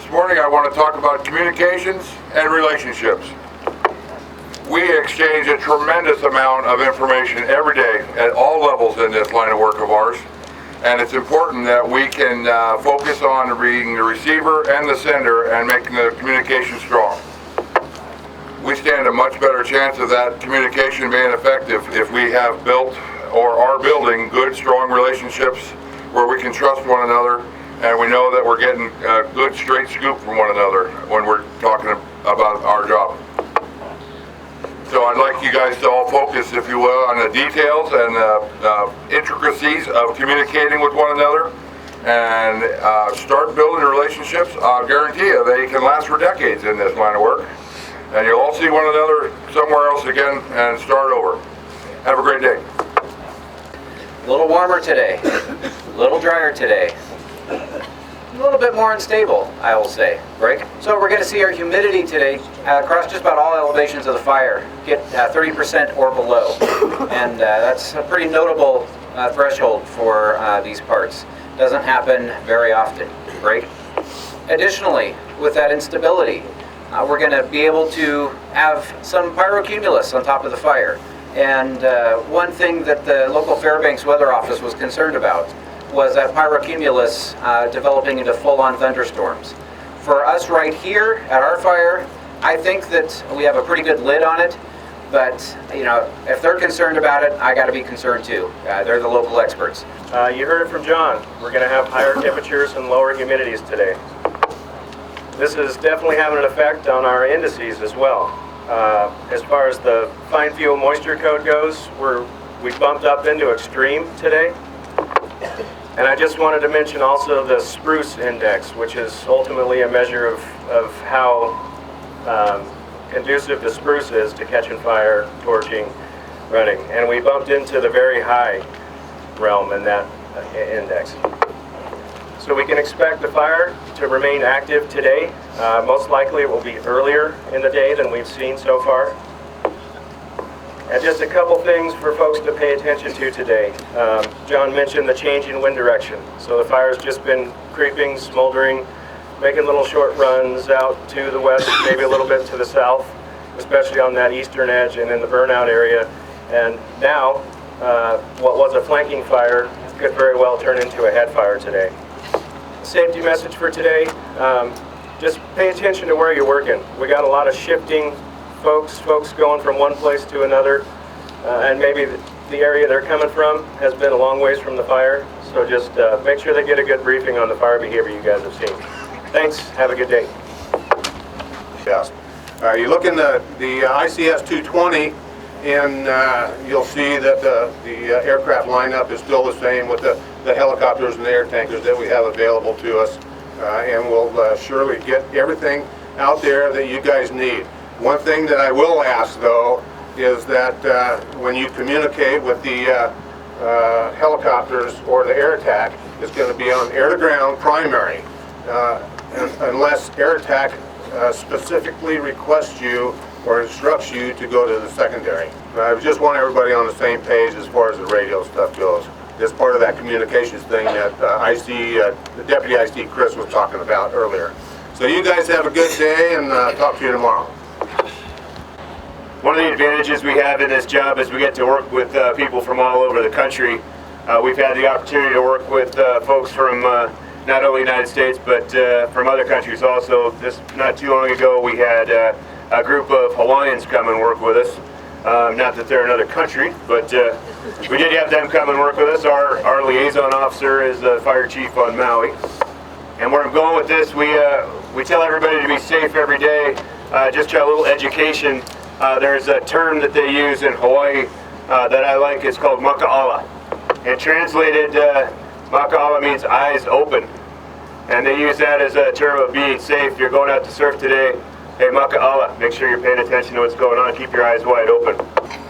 This morning I want to talk about communications and relationships. We exchange a tremendous amount of information every day at all levels in this line of work of ours, and it's important that we can focus on being the receiver and the sender and making the communication strong. We stand a much better chance of that communication being effective if we have built or are building good, strong relationships where we can trust one another and we know that we're getting a good, straight scoop from one another when we're talking about our job. So I'd like you guys to all focus, if you will, on the details and intricacies of communicating with one another and start building relationships. I'll guarantee you they can last for decades in this line of work. And you'll all see one another somewhere else again and start over. Have a great day. A little warmer today, a little drier today, a little bit more unstable, I will say, right? So we're going to see our humidity today across just about all elevations of the fire get 30% or below. And that's a pretty notable threshold for these parts. Doesn't happen very often, right? Additionally, with that instability, we're going to be able to have some pyrocumulus on top of the fire. And one thing that the local Fairbanks Weather Office was concerned about was that pyrocumulus developing into full-on thunderstorms. For us right here at our fire, I think that we have a pretty good lid on it, but you know, if they're concerned about it, I got to be concerned too. They're the local experts. You heard it from John. We're going to have higher temperatures and lower humidities today. This is definitely having an effect on our indices as well. As far as the fine fuel moisture code goes, we bumped up into extreme today. And I just wanted to mention also the spruce index, which is ultimately a measure of how conducive the spruce is to catching fire, torching, running. And we bumped into the very high realm in that index. So we can expect the fire to remain active today. Most likely it will be earlier in the day than we've seen so far. And just a couple things for folks to pay attention to today. John mentioned the change in wind direction. So the fire's just been creeping, smoldering, making little short runs out to the west, maybe a little bit to the south, especially on that eastern edge and in the burnout area. And now, what was a flanking fire could very well turn into a head fire today. Safety message for today, just pay attention to where you're working. We got a lot of shifting folks going from one place to another, and maybe the area they're coming from has been a long ways from the fire, so just make sure they get a good briefing on the fire behavior you guys have seen. Thanks, have a good day. Yes. You look in the ICS 220 and you'll see that the aircraft lineup is still the same with the helicopters and the air tankers that we have available to us, and we'll surely get everything out there that you guys need. One thing that I will ask though is that when you communicate with the helicopters or the air attack, it's going to be on air-to-ground primary, unless air attack specifically requests you or instructs you to go to the secondary. I just want everybody on the same page as far as the radio stuff goes. This part of that communications thing that the Deputy IC Chris was talking about earlier. So you guys have a good day, and talk to you tomorrow. One of the advantages we have in this job is we get to work with people from all over the country. We've had the opportunity to work with folks from not only the United States, but from other countries also. Not too long ago, we had a group of Hawaiians come and work with us. Not that they're another country, but we did have them come and work with us. Our liaison officer is the fire chief on Maui. And where I'm going with this, we tell everybody to be safe every day. Just a little education. There's a term that they use in Hawaii that I like. It's called maka'ala. And translated, maka'ala means eyes open. And they use that as a term of being safe. You're going out to surf today. Hey, maka'ala, make sure you're paying attention to what's going on. Keep your eyes wide open.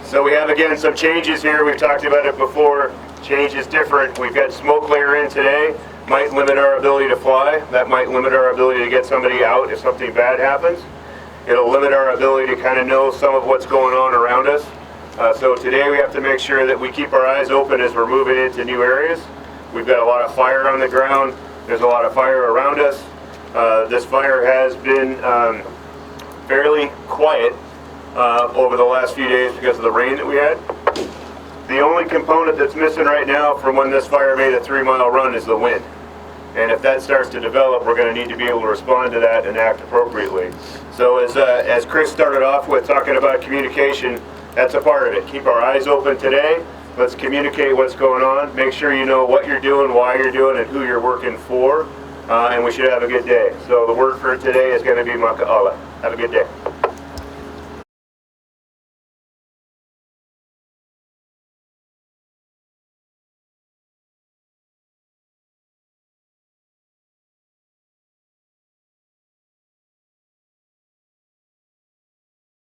So we have, again, some changes here. We've talked about it before. Change is different. We've got smoke layer in today. Might limit our ability to fly. That might limit our ability to get somebody out if something bad happens. It'll limit our ability to kind of know some of what's going on around us. So today we have to make sure that we keep our eyes open as we're moving into new areas. We've got a lot of fire on the ground. There's a lot of fire around us. This fire has been fairly quiet over the last few days because of the rain that we had. The only component that's missing right now from when this fire made a 3-mile run is the wind. And if that starts to develop, we're going to need to be able to respond to that and act appropriately. So as Chris started off with talking about communication, that's a part of it. Keep our eyes open today. Let's communicate what's going on. Make sure you know what you're doing, why you're doing, and who you're working for. And we should have a good day. So the word for today is going to be maka'ala. Have a good day.